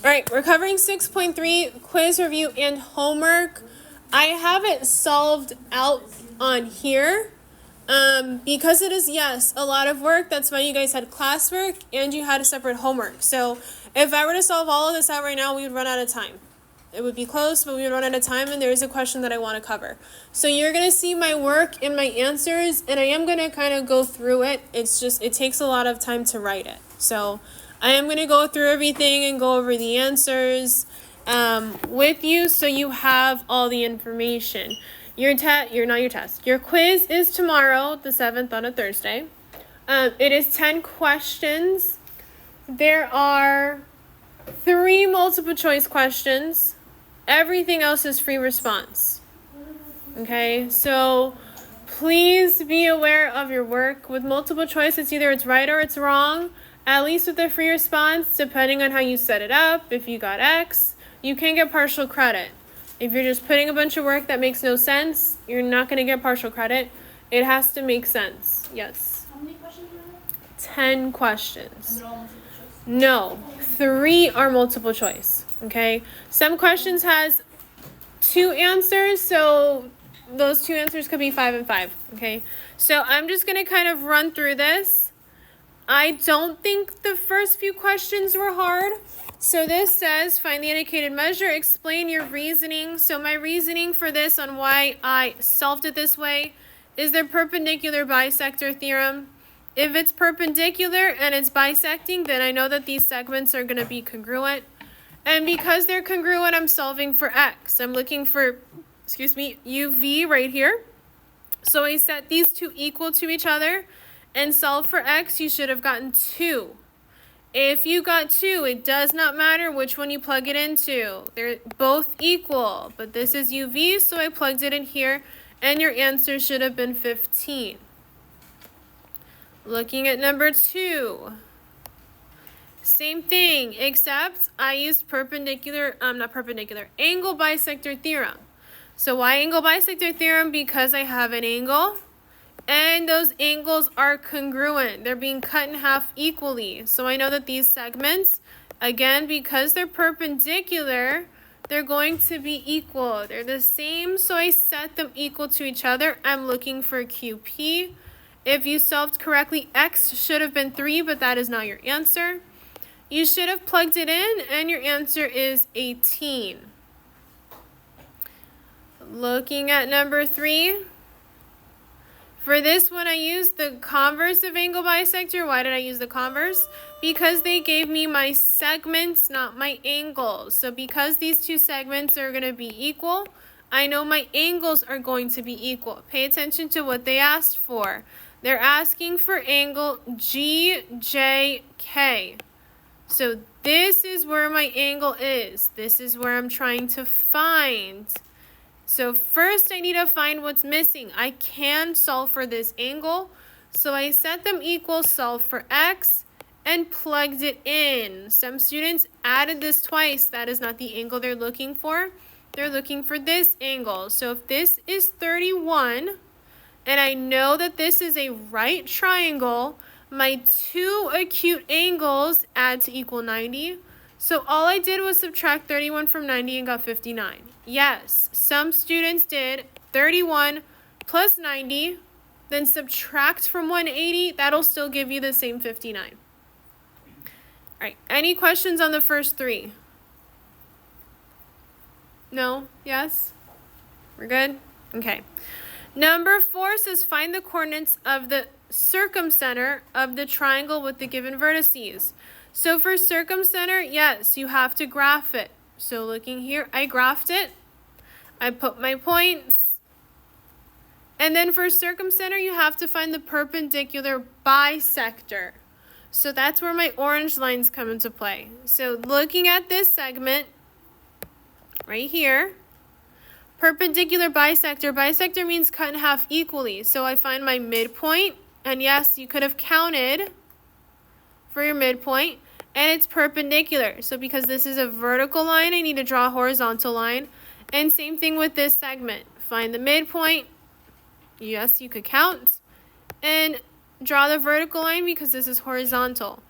All right, we're covering 6.3 quiz review and homework. I have it solved out on here because it is, yes, a lot of work. That's why you guys had classwork and you had a separate homework. So if I were to solve all of this out right now, we would run out of time. It would be close, but we would run out of time, and there is a question that I want to cover. So you're going to see my work and my answers, and I am going to kind of go through it. It's just, it takes a lot of time to write it. So I am going to go through everything and go over the answers with you so you have all the information. Your quiz is tomorrow, the 7th, on a Thursday. It is 10 questions. There are 3 multiple choice questions. Everything else is free response. Okay, so please be aware of your work. With multiple choice, it's either it's right or it's wrong. At least with the free response, depending on how you set it up, if you got X, you can get partial credit. If you're just putting a bunch of work that makes no sense, you're not going to get partial credit. It has to make sense. Yes. How many questions are there? 10 questions. And they're all multiple choice? No, 3 are multiple choice. Okay, some questions has 2 answers, so those 2 answers could be 5 and 5. Okay, so I'm just gonna kind of run through this. I don't think the first few questions were hard. So this says, find the indicated measure, explain your reasoning. So my reasoning for this on why I solved it this way is the perpendicular bisector theorem. If it's perpendicular and it's bisecting, then I know that these segments are going to be congruent. And because they're congruent, I'm solving for x. I'm looking for, uv right here. So I set these two equal to each other and solve for x. You should have gotten 2. If you got 2, it does not matter which one you plug it into. They're both equal, but this is uv, so I plugged it in here, and your answer should have been 15. Looking at number 2. Same thing, except I used angle bisector theorem. So why angle bisector theorem? Because I have an angle, and those angles are congruent. They're being cut in half equally. So I know that these segments, again, because they're perpendicular, they're going to be equal. They're the same, so I set them equal to each other. I'm looking for QP. If you solved correctly, x should have been 3, but that is not your answer. You should have plugged it in, and your answer is 18. Looking at number 3. For this one, I used the converse of angle bisector. Why did I use the converse? Because they gave me my segments, not my angles. So because these two segments are going to be equal, I know my angles are going to be equal. Pay attention to what they asked for. They're asking for angle GJK. So this is where my angle is. This is where I'm trying to find. So first I need to find what's missing. I can solve for this angle. So I set them equal, solve for x, and plugged it in. Some students added this twice. That is not the angle they're looking for. They're looking for this angle. So if this is 31, and I know that this is a right triangle, my 2 acute angles add to equal 90. So all I did was subtract 31 from 90 and got 59. Yes, some students did 31 plus 90, then subtract from 180. That'll still give you the same 59. All right, any questions on the first 3? No? Yes? We're good? Okay. Number 4 says find the coordinates of the circumcenter of the triangle with the given vertices. So for circumcenter, yes, you have to graph it. So looking here, I graphed it. I put my points. And then for circumcenter, you have to find the perpendicular bisector. So that's where my orange lines come into play. So looking at this segment right here, perpendicular bisector. Bisector means cut in half equally. So I find my midpoint. And yes, you could have counted for your midpoint. And it's perpendicular. So because this is a vertical line, I need to draw a horizontal line. And same thing with this segment. Find the midpoint. Yes, you could count. And draw the vertical line because this is horizontal.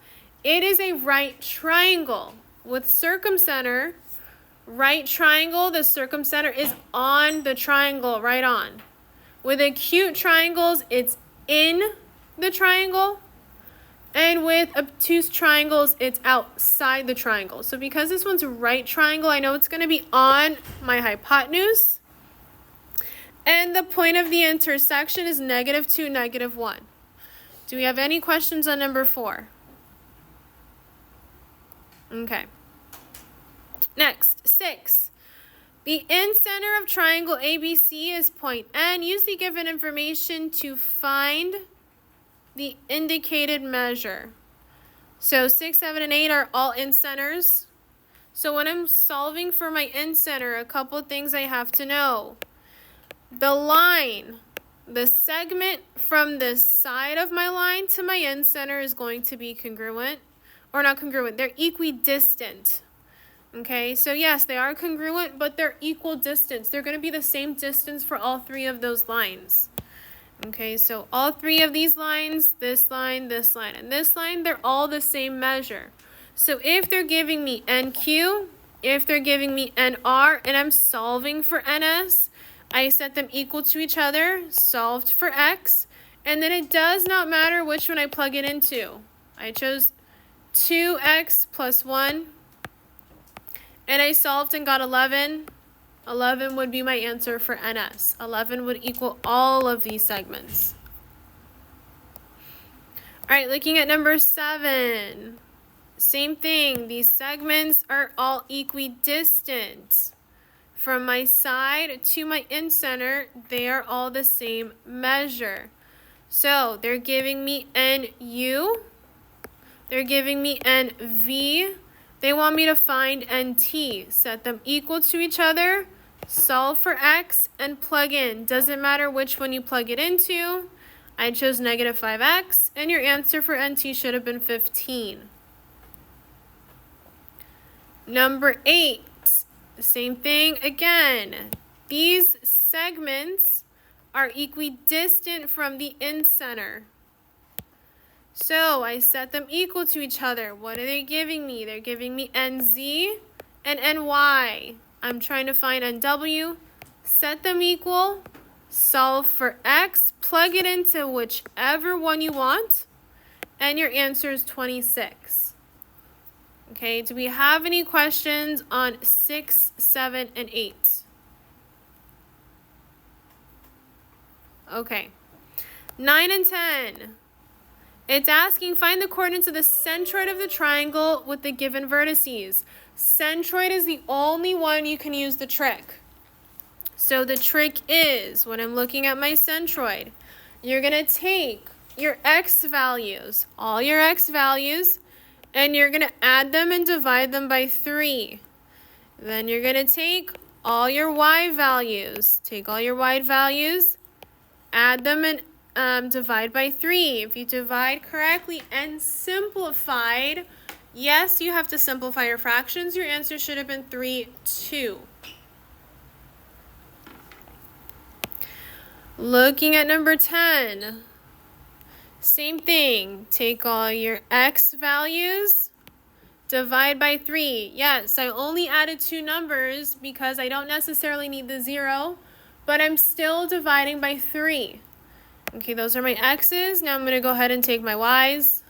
It is a right triangle. With circumcenter, right triangle, the circumcenter is on the triangle, right on. With acute triangles, it's in the triangle. And with obtuse triangles, it's outside the triangle. So because this one's a right triangle, I know it's going to be on my hypotenuse. And the point of the intersection is -2, -1. Do we have any questions on number 4? Okay. Next, 6. The incenter of triangle ABC is point N. Use the given information to find the indicated measure. So 6, 7, and 8 are all incenters. So when I'm solving for my incenter, a couple things I have to know. The line, the segment from the side of my line to my incenter is going to be congruent, or not congruent, they're equidistant. Okay, so yes, they are congruent, but they're equal distance. They're going to be the same distance for all 3 of those lines. Okay, so all 3 of these lines, this line, and this line, they're all the same measure. So if they're giving me NQ, if they're giving me NR, and I'm solving for NS, I set them equal to each other, solved for X, and then it does not matter which one I plug it into. I chose 2X plus 1, and I solved and got 11. 11 would be my answer for NS. 11 would equal all of these segments. All right, looking at number 7. Same thing. These segments are all equidistant. From my side to my incenter, they are all the same measure. So they're giving me NU. They're giving me NV. They want me to find NT. Set them equal to each other, solve for X, and plug in. Doesn't matter which one you plug it into. I chose -5X, and your answer for NT should have been 15. Number 8, the same thing again. These segments are equidistant from the incenter. So I set them equal to each other. What are they giving me? They're giving me NZ and NY. I'm trying to find NW. Set them equal. Solve for X. Plug it into whichever one you want. And your answer is 26. Okay, do we have any questions on 6, 7, and 8? Okay. 9 and 10. It's asking, find the coordinates of the centroid of the triangle with the given vertices. Centroid is the only one you can use the trick. So the trick is, when I'm looking at my centroid, you're going to take your x values, all your x values, and you're going to add them and divide them by 3. Then you're going to take all your y values, add them and divide by 3. If you divide correctly and simplified, yes, you have to simplify your fractions. Your answer should have been 3, 2. Looking at number 10, same thing. Take all your x values, divide by 3. Yes, I only added 2 numbers because I don't necessarily need the 0, but I'm still dividing by 3. Okay, those are my x's. Now I'm going to go ahead and take my y's.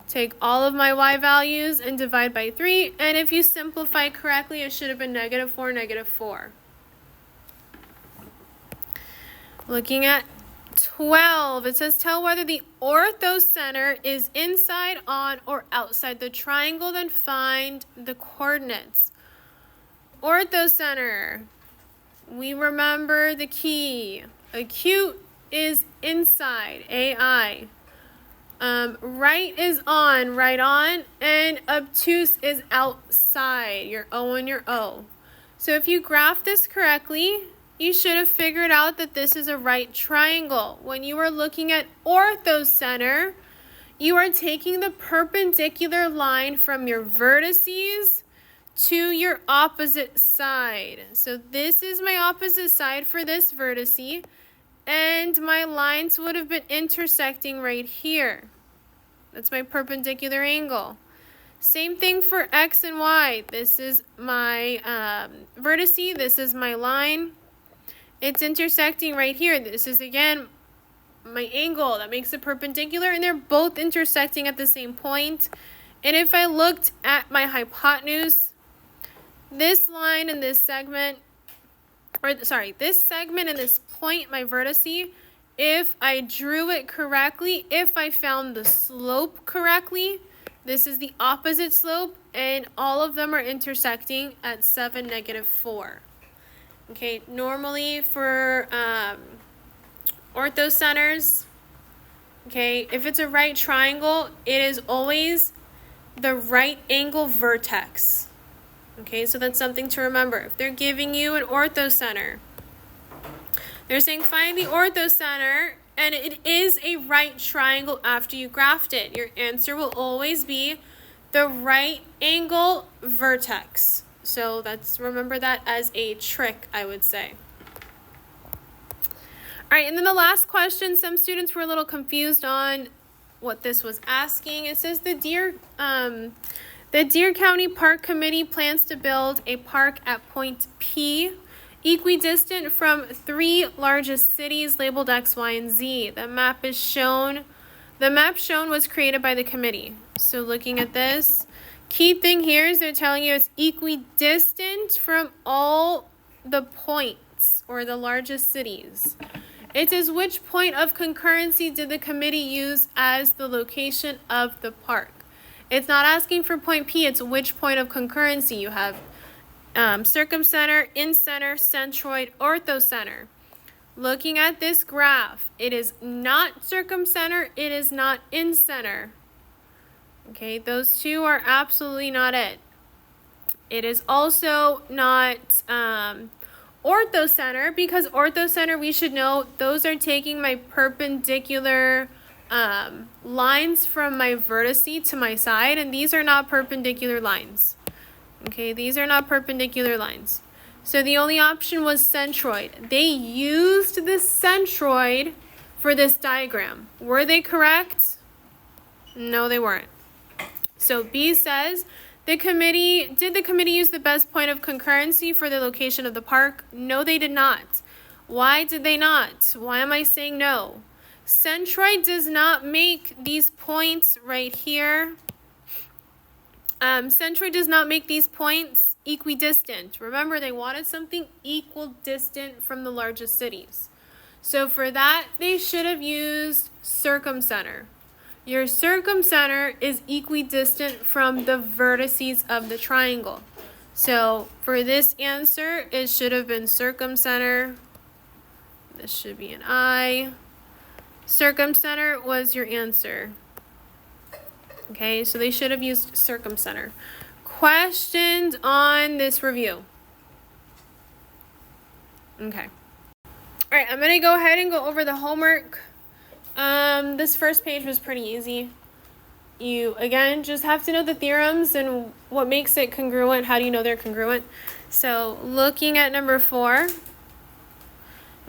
Take all of my y values and divide by 3. And if you simplify correctly, it should have been -4, -4. Looking at 12, it says tell whether the orthocenter is inside, on, or outside the triangle, then find the coordinates. Orthocenter. We remember the key. Acute is inside, AI. Right is on, right on, and obtuse is outside, your O and your O. So if you graph this correctly, you should have figured out that this is a right triangle. When you are looking at orthocenter, you are taking the perpendicular line from your vertices to your opposite side. So this is my opposite side for this vertice, and my lines would have been intersecting right here. That's my perpendicular angle. Same thing for X and Y. This is my vertice. This is my line. It's intersecting right here. This is, again, my angle that makes it perpendicular, and they're both intersecting at the same point. And if I looked at my hypotenuse, this line and this segment, this segment and this point, my vertice, if I drew it correctly, if I found the slope correctly, this is the opposite slope, and all of them are intersecting at 7, -4. Okay, normally for orthocenters, okay, if it's a right triangle, it is always the right angle vertex. Okay, so that's something to remember. If they're giving you an orthocenter, they're saying find the orthocenter, and it is a right triangle after you graphed it. Your answer will always be the right angle vertex. So remember that as a trick, I would say. All right, and then the last question, some students were a little confused on what this was asking. It says the Deer County Park Committee plans to build a park at point P, equidistant from 3 largest cities labeled X, Y, and Z. The map shown was created by the committee. So looking at this, key thing here is they're telling you it's equidistant from all the points or the largest cities. It says which point of concurrency did the committee use as the location of the park? It's not asking for point P, it's which point of concurrency. You have circumcenter, in-center, centroid, orthocenter. Looking at this graph, it is not circumcenter, it is not in-center. Okay, those two are absolutely not it. It is also not orthocenter, because orthocenter, we should know, those are taking my perpendicular lines from my vertice to my side, and these are not perpendicular lines. Okay, these are not perpendicular lines. So the only option was centroid. They used the centroid for this diagram. Were they correct? No, they weren't. So B says, did the committee use the best point of concurrency for the location of the park? No, they did not. Why did they not? Why am I saying no? Centroid does not make these points right here. Centroid does not make these points equidistant. Remember, they wanted something equidistant from the largest cities. So for that, they should have used circumcenter. Your circumcenter is equidistant from the vertices of the triangle. So for this answer, it should have been circumcenter. This should be an I. Circumcenter was your answer. Okay, so they should have used circumcenter. Questions on this review? Okay. All right, I'm going to go ahead and go over the homework. This first page was pretty easy. You, again, just have to know the theorems and what makes it congruent. How do you know they're congruent? So looking at number 4,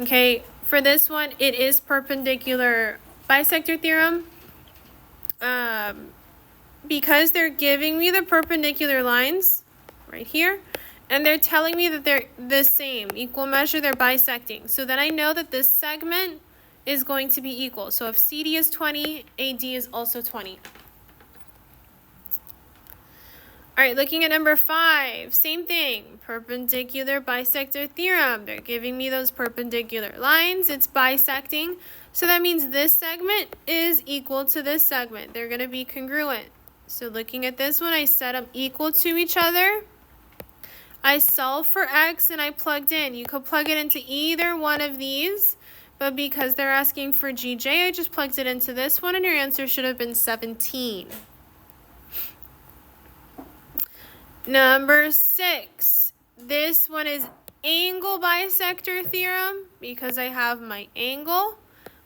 okay, for this one, it is perpendicular bisector theorem. Because they're giving me the perpendicular lines right here, and they're telling me that they're the same, equal measure, they're bisecting. So then I know that this segment is going to be equal. So if CD is 20, AD is also 20. All right, looking at number 5, same thing, perpendicular bisector theorem. They're giving me those perpendicular lines, it's bisecting. So that means this segment is equal to this segment. They're going to be congruent. So looking at this one, I set them equal to each other. I solved for X and I plugged in. You could plug it into either one of these, but because they're asking for GJ, I just plugged it into this one, and your answer should have been 17. Number 6, this one is angle bisector theorem, because I have my angle.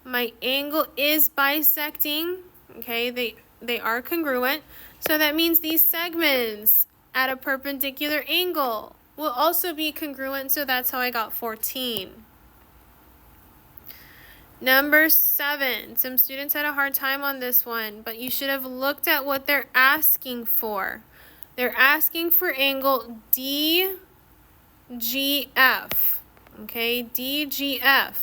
My angle is bisecting, okay, they are congruent. So that means these segments at a perpendicular angle will also be congruent, so that's how I got 14. Number 7. Some students had a hard time on this one, but you should have looked at what they're asking for. They're asking for angle DGF. Okay, DGF.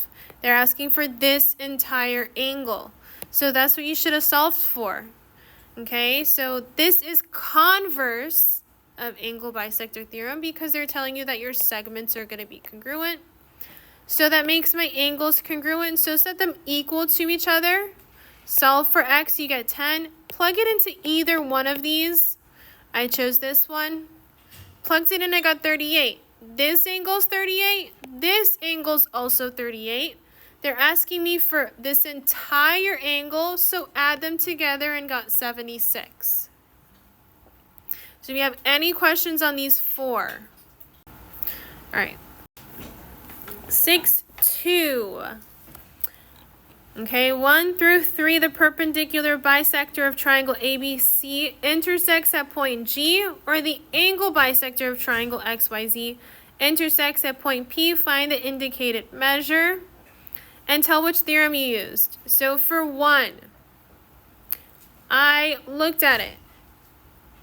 They're asking for this entire angle. So that's what you should have solved for. Okay, so this is converse of angle bisector theorem because they're telling you that your segments are going to be congruent. So that makes my angles congruent. So set them equal to each other. Solve for x, you get 10. Plug it into either one of these. I chose this one. Plugged it in, I got 38. This angle's 38. This angle's also 38. They're asking me for this entire angle, so add them together and got 76. So do we have any questions on these 4? All right. 6-2. Okay, 1 through 3, the perpendicular bisector of triangle ABC intersects at point G, or the angle bisector of triangle XYZ intersects at point P. Find the indicated measure and tell which theorem you used. So for 1, I looked at it.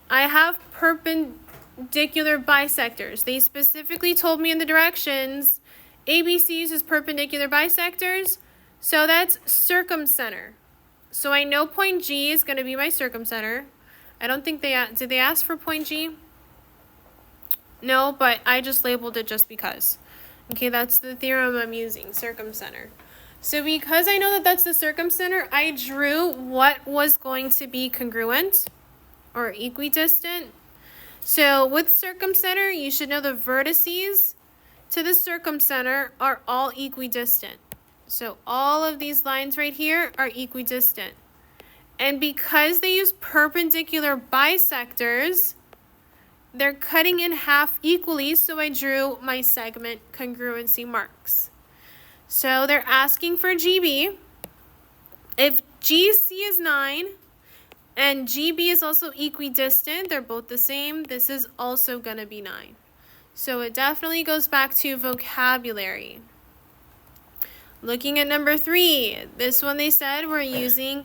I have perpendicular bisectors. They specifically told me in the directions ABC uses perpendicular bisectors, so that's circumcenter. So I know point G is going to be my circumcenter. I don't think did they ask for point G? No, but I just labeled it just because. Okay, that's the theorem I'm using, circumcenter. So because I know that that's the circumcenter, I drew what was going to be congruent or equidistant. So with circumcenter, you should know the vertices to the circumcenter are all equidistant. So all of these lines right here are equidistant. And because they use perpendicular bisectors, they're cutting in half equally, so I drew my segment congruency marks. So they're asking for GB. If GC is 9 and GB is also equidistant, they're both the same, this is also going to be 9. So it definitely goes back to vocabulary. Looking at number 3, this one they said we're using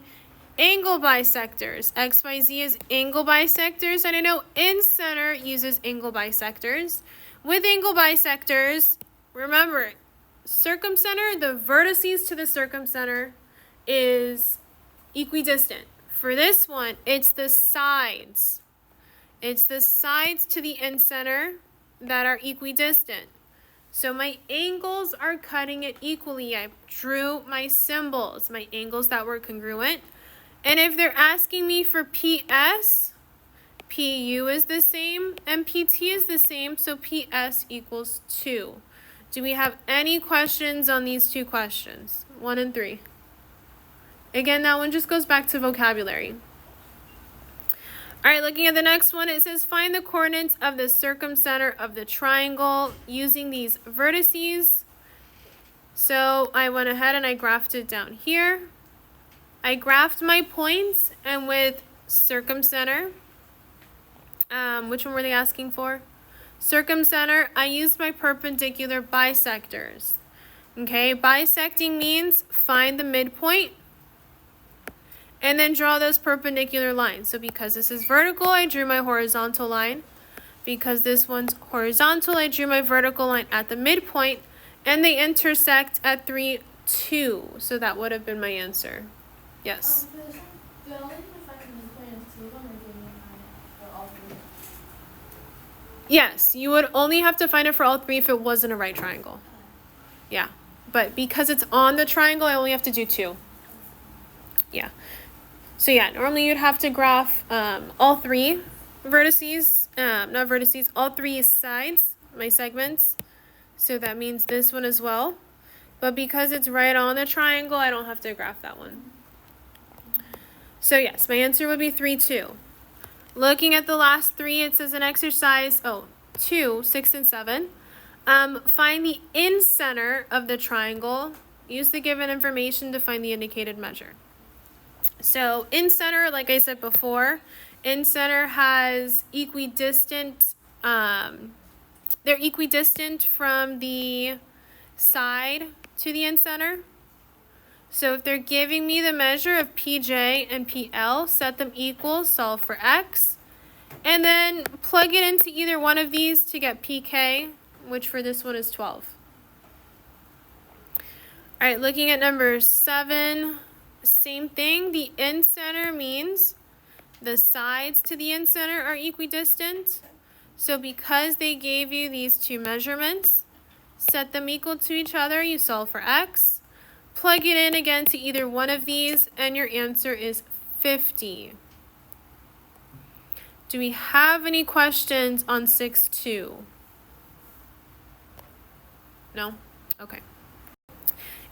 angle bisectors. XYZ is angle bisectors, and I know in-center uses angle bisectors. With angle bisectors, remember, circumcenter, the vertices to the circumcenter is equidistant. For this one, it's the sides. It's the sides to the in-center that are equidistant. So my angles are cutting it equally. I drew my symbols, my angles that were congruent. And if they're asking me for PS, PU is the same and PT is the same, so PS equals 2. Do we have any questions on these 2 questions? 1 and 3. Again, that one just goes back to vocabulary. All right, looking at the next one, it says find the coordinates of the circumcenter of the triangle using these vertices. So I went ahead and I graphed it down here. I graphed my points, and with circumcenter, which one were they asking for? Circumcenter, I used my perpendicular bisectors. Okay, bisecting means find the midpoint and then draw those perpendicular lines. So because this is vertical, I drew my horizontal line. Because this one's horizontal, I drew my vertical line at the midpoint, and they intersect at 3, 2. So that would have been my answer. Yes. Yes, you would only have to find it for all 3 if it wasn't a right triangle. Yeah, but because it's on the triangle, I only have to do 2. Yeah. So yeah, normally you'd have to graph all 3 vertices, not vertices, all 3 sides, my segments. So that means this one as well. But because it's right on the triangle, I don't have to graph that one. So yes, my answer would be 3, 2. Looking at the last 3, it says an exercise, 2, 6, and 7. Find the in-center of the triangle. Use the given information to find the indicated measure. So in-center, like I said before, in-center has equidistant, they're equidistant from the side to the in-center. So if they're giving me the measure of PJ and PL, set them equal, solve for X, and then plug it into either one of these to get PK, which for this one is 12. All right, looking at number 7, same thing. The in-center means the sides to the in-center are equidistant. So because they gave you these two measurements, set them equal to each other, you solve for X. Plug it in again to either one of these, and your answer is 50. Do we have any questions on 6-2? No? Okay.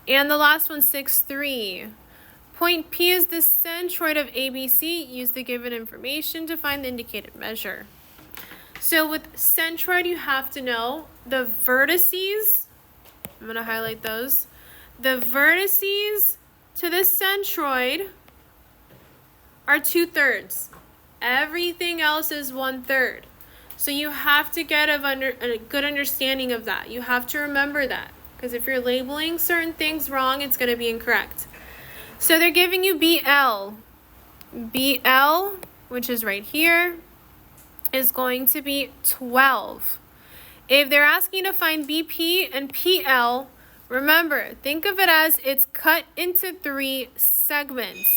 And the last one, 6-3. Point P is the centroid of ABC. Use the given information to find the indicated measure. So with centroid, you have to know the vertices. I'm going to highlight those. The vertices to the centroid are 2/3. Everything else is 1/3. So you have to get a good understanding of that. You have to remember that. Because if you're labeling certain things wrong, it's going to be incorrect. So they're giving you BL. BL, which is right here, is going to be 12. If they're asking to find BP and PL, remember, think of it as it's cut into 3 segments.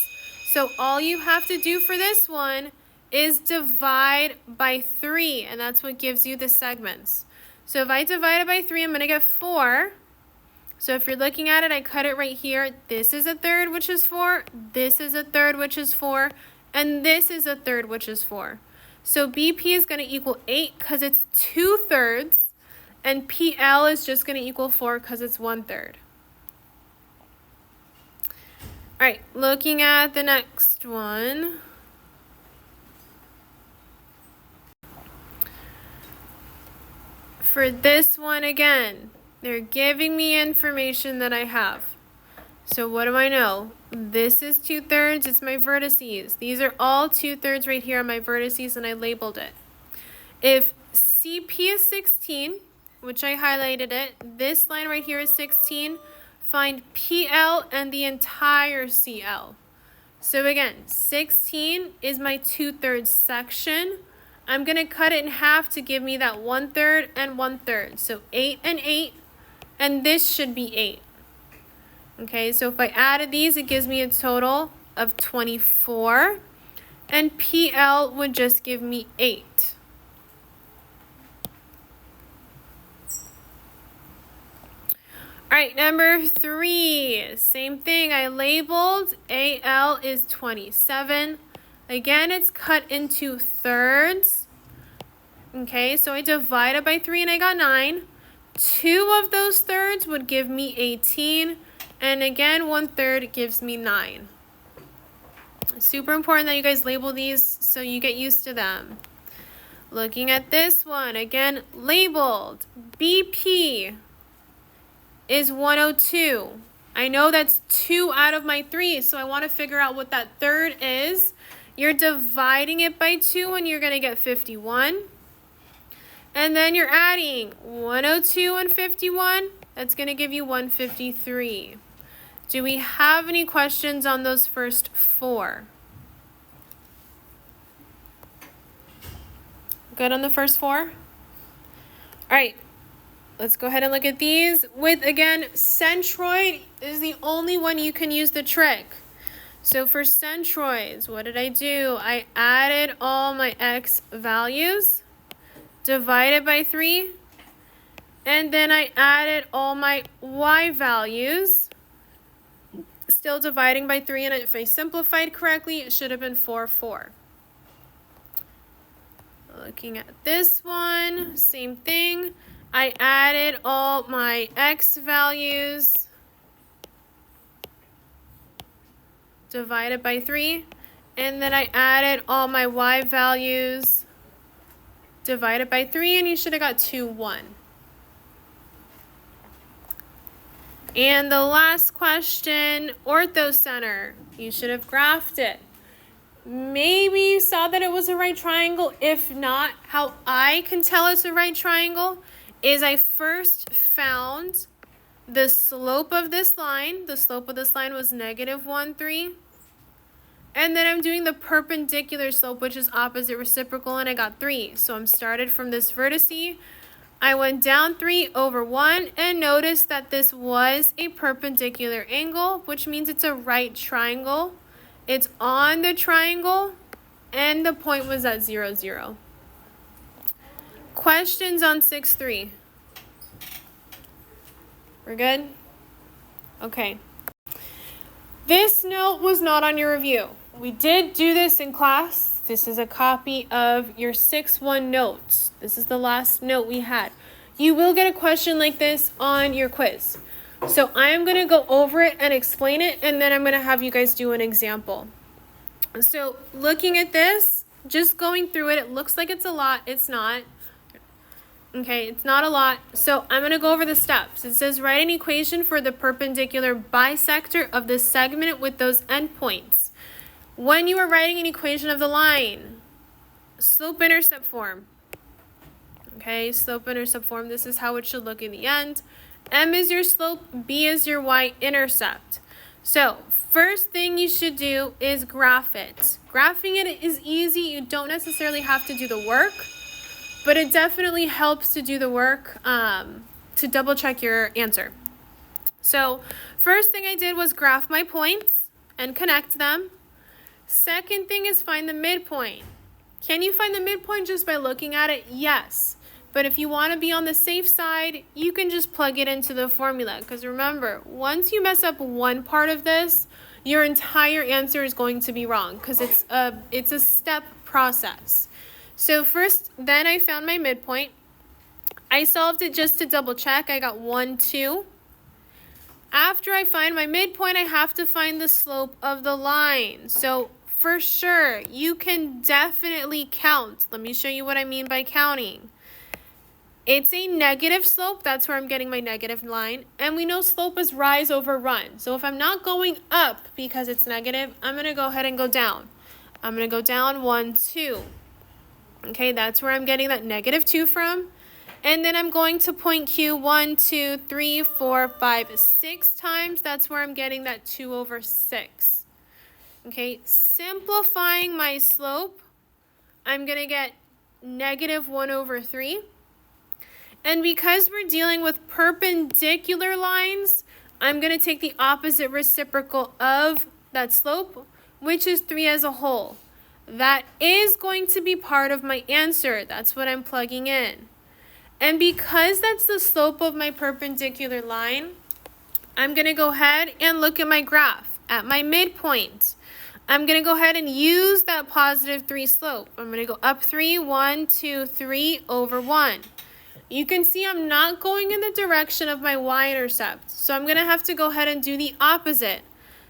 So all you have to do for this one is divide by 3, and that's what gives you the segments. So if I divide it by 3, I'm going to get 4. So if you're looking at it, I cut it right here. This is 1/3, which is 4. This is 1/3, which is 4. And this is 1/3, which is 4. So BP is going to equal 8 because it's 2/3. And PL is just going to equal 4 because it's 1/3. All right, looking at the next one. For this one again, they're giving me information that I have. So what do I know? This is 2/3, it's my vertices. These are all 2/3 right here on my vertices, and I labeled it. If CP is 16, which I highlighted it, this line right here is 16, find PL and the entire CL. So again, 16 is my 2/3 section. I'm going to cut it in half to give me that 1/3 and 1/3. So 8 and 8, and this should be 8. Okay, so if I added these, it gives me a total of 24, and PL would just give me 8. All right, number 3, same thing. I labeled AL is 27. Again, it's cut into thirds. Okay, so I divided by 3 and I got 9. 2 of those thirds would give me 18. And again, 1/3 gives me 9. Super important that you guys label these so you get used to them. Looking at this one, again, labeled BP is 102. I know that's 2 out of my 3, so I want to figure out what that third is. You're dividing it by 2 and you're going to get 51. And then you're adding 102 and 51. That's going to give you 153. Do we have any questions on those first 4? Good on the first 4? All right. Let's go ahead and look at these. With, again, centroid is the only one you can use the trick. So for centroids, what did I do? I added all my x values, divided by 3, and then I added all my y values, still dividing by 3, and if I simplified correctly, it should have been 4, 4. Looking at this one, same thing. I added all my x values, divided by 3, and then I added all my y values, divided by 3, and you should have got 2, 1. And the last question, orthocenter. You should have graphed it. Maybe you saw that it was a right triangle. If not, how I can tell it's a right triangle is I first found the slope of this line was negative 1, 3. And then I'm doing the perpendicular slope, which is opposite reciprocal, and I got 3. So I'm started from this vertice. I went down 3 over 1, and notice that this was a perpendicular angle, which means it's a right triangle. It's on the triangle, and the point was at 0, 0. Questions on 6-3? We're good? Okay. This note was not on your review. We did do this in class. This is a copy of your 6-1 notes. This is the last note we had. You will get a question like this on your quiz. So I am going to go over it and explain it, and then I'm going to have you guys do an example. So looking at this, just going through it, it looks like it's a lot. It's not. Okay, it's not a lot. So I'm going to go over the steps. It says write an equation for the perpendicular bisector of the segment with those endpoints. When you are writing an equation of the line, slope-intercept form. Okay, slope-intercept form. This is how it should look in the end. M is your slope, B is your y-intercept. So first thing you should do is graph it. Graphing it is easy. You don't necessarily have to do the work, but it definitely helps to do the work to double check your answer. So first thing I did was graph my points and connect them. Second thing is find the midpoint. Can you find the midpoint just by looking at it? Yes. But if you want to be on the safe side, you can just plug it into the formula. Because remember, once you mess up one part of this, your entire answer is going to be wrong because it's a step process. So first, then I found my midpoint. I solved it just to double check. I got 1, 2. After I find my midpoint, I have to find the slope of the line. So for sure, you can definitely count. Let me show you what I mean by counting. It's a negative slope. That's where I'm getting my negative line. And we know slope is rise over run. So if I'm not going up because it's negative, I'm going to go ahead and go down. I'm going to go down 1, 2. Okay, that's where I'm getting that negative 2 from. And then I'm going to point Q 1, 2, 3, 4, 5, 6 times. That's where I'm getting that 2 over 6. Okay, simplifying my slope, I'm going to get negative 1 over 3. And because we're dealing with perpendicular lines, I'm going to take the opposite reciprocal of that slope, which is 3 as a whole. That is going to be part of my answer. That's what I'm plugging in. And because that's the slope of my perpendicular line, I'm going to go ahead and look at my graph at my midpoint. I'm going to go ahead and use that positive 3 slope. I'm going to go up 3, 1, 2, 3 over 1. You can see I'm not going in the direction of my y-intercept. So I'm going to have to go ahead and do the opposite.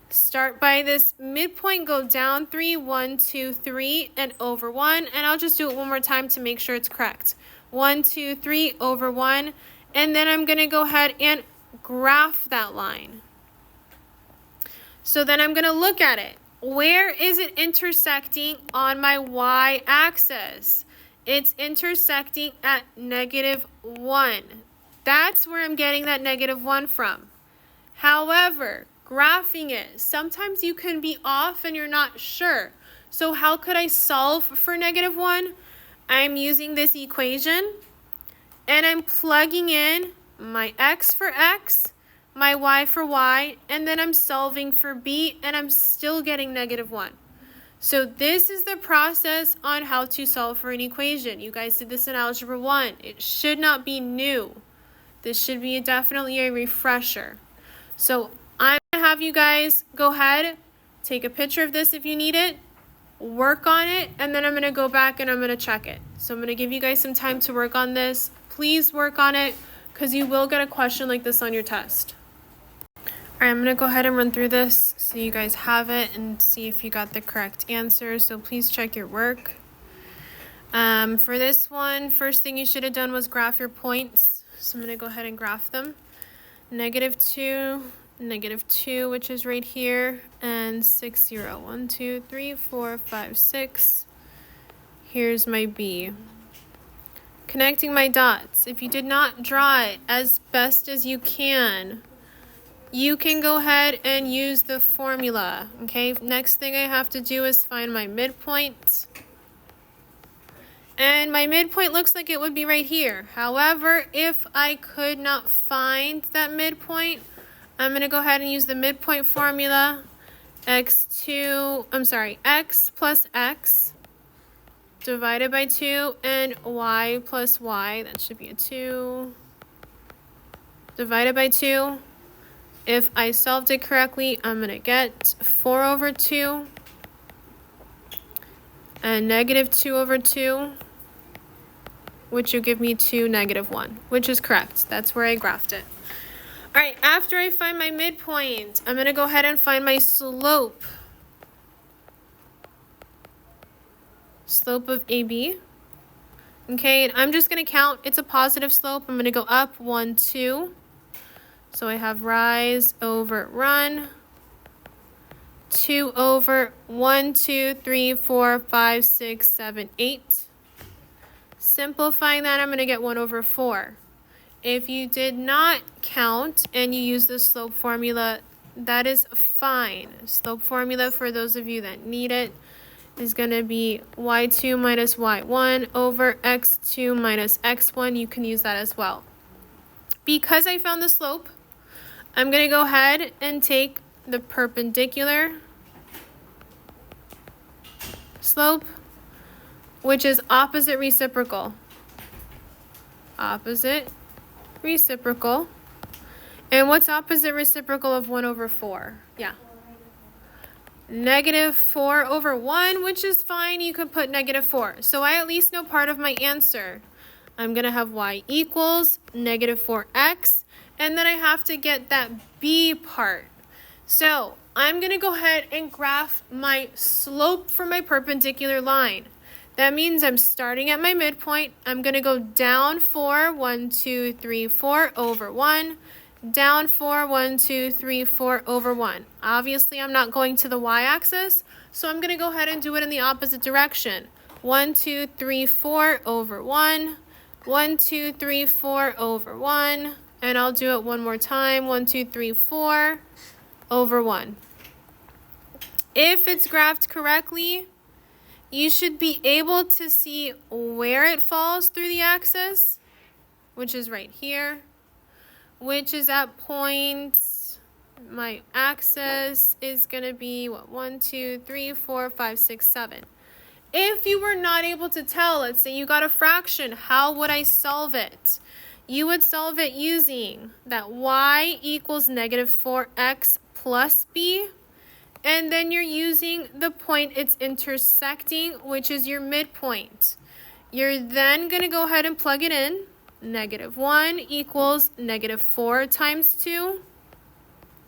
Start by this midpoint, go down 3, 1, 2, 3, and over 1. And I'll just do it one more time to make sure it's correct. 1, 2, 3 over 1. And then I'm going to go ahead and graph that line. So then I'm going to look at it. Where is it intersecting on my y-axis? It's intersecting at negative 1. That's where I'm getting that negative 1 from. However, graphing it, sometimes you can be off and you're not sure. So how could I solve for negative 1? I'm using this equation and I'm plugging in my x for x, my y for y, and then I'm solving for b and I'm still getting negative 1. So this is the process on how to solve for an equation. You guys did this in Algebra 1. It should not be new. This should be definitely a refresher. So I'm going to have you guys go ahead, take a picture of this if you need it, work on it, and then I'm going to go back and I'm going to check it. So I'm going to give you guys some time to work on this. Please work on it because you will get a question like this on your test. All right, I'm going to go ahead and run through this so you guys have it and see if you got the correct answer. So please check your work. For this one, first thing you should have done was graph your points. So I'm going to go ahead and graph them. Negative 2, which is right here, and 6, 0. 1, 2, 3, 4, 5, 6. Here's my B. connecting my dots. If you did not draw it as best as you can go ahead and use the formula. Okay, next thing I have to do is find my midpoint. And my midpoint looks like it would be right here. However, if I could not find that midpoint, I'm going to go ahead and use the midpoint formula. X plus X divided by 2 and Y plus Y. That should be a 2 divided by 2. If I solved it correctly, I'm going to get 4 over 2 and negative 2 over 2, which will give me 2, negative 1, which is correct. That's where I graphed it. All right, after I find my midpoint, I'm going to go ahead and find my slope. Slope of AB. Okay, and I'm just going to count. It's a positive slope. I'm going to go up 1, 2. So I have rise over run. 2 over 1, 2, 3, 4, 5, 6, 7, 8. Simplifying that, I'm going to get 1 over 4. If you did not count and you use the slope formula, that is fine. Slope formula, for those of you that need it, is going to be y2 minus y1 over x2 minus x1. You can use that as well. Because I found the slope, I'm going to go ahead and take the perpendicular slope, which is opposite reciprocal. Opposite reciprocal. And what's opposite reciprocal of 1 over 4? Yeah. Negative 4 over 1, which is fine. You could put negative 4. So I at least know part of my answer. I'm going to have y equals negative 4x. And then I have to get that b part. So I'm going to go ahead and graph my slope for my perpendicular line. That means I'm starting at my midpoint. I'm going to go down 4, 1, 2, 3, 4 over 1. Down 4, 1, 2, 3, 4 over 1. Obviously, I'm not going to the y-axis, so I'm going to go ahead and do it in the opposite direction. 1, 2, 3, 4 over 1. 1, 2, 3, 4 over 1. And I'll do it one more time. 1, 2, 3, 4 over 1. If it's graphed correctly, you should be able to see where it falls through the axis, which is right here, which is at point, my axis is going to be, 1, 2, 3, 4, 5, 6, 7. If you were not able to tell, let's say you got a fraction, how would I solve it? You would solve it using that y equals negative 4x plus b. And then you're using the point it's intersecting, which is your midpoint. You're then going to go ahead and plug it in. Negative 1 equals negative 4 times 2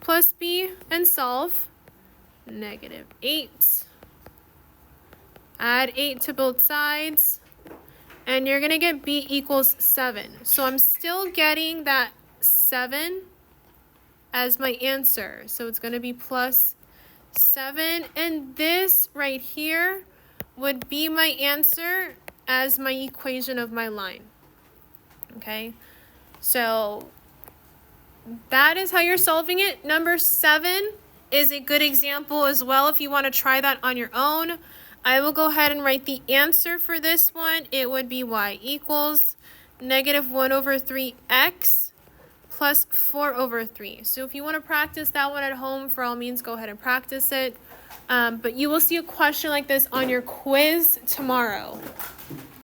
plus b, and solve. Negative 8. Add 8 to both sides. And you're going to get b equals 7. So I'm still getting that 7 as my answer. So it's going to be plus 7, and this right here would be my answer as my equation of my line. Okay, so that is how you're solving it. Number 7 is a good example as well if you want to try that on your own. I will go ahead and write the answer for this one. It would be y equals negative 1 over 3x plus 4 over 3. So if you want to practice that one at home, for all means, go ahead and practice it. But you will see a question like this on your quiz tomorrow.